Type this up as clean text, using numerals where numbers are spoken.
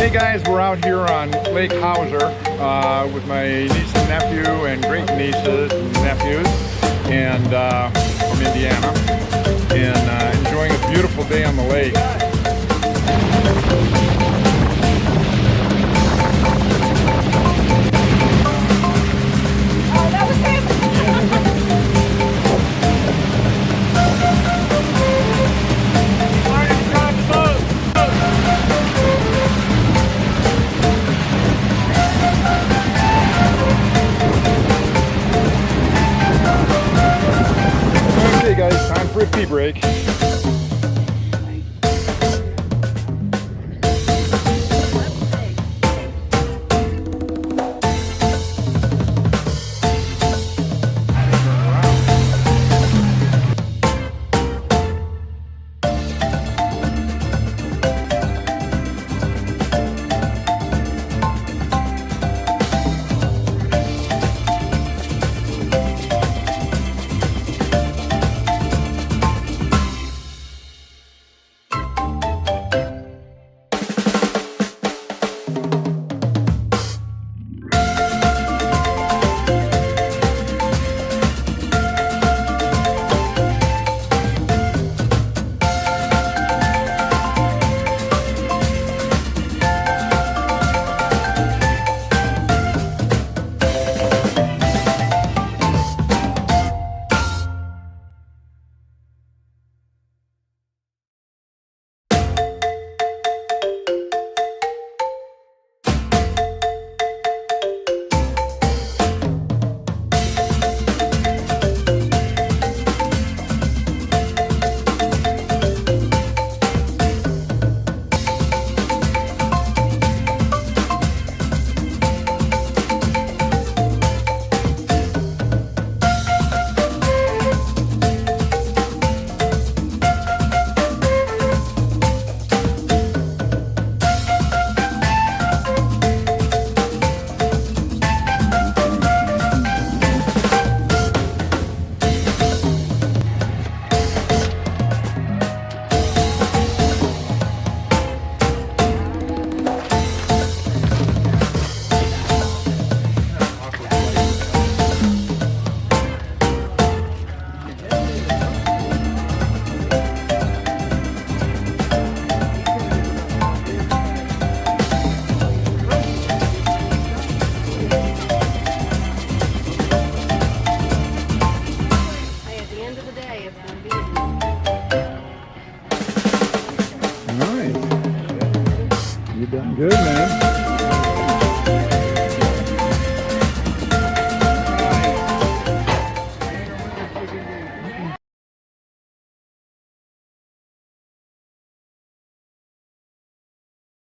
Hey guys, we're out here on Lake Hauser with my niece and nephew and great nieces and nephews, and from Indiana, and enjoying a beautiful day on the lake. Oh, that was him! Okay guys, time for a pee break. Nice. You've done good, man.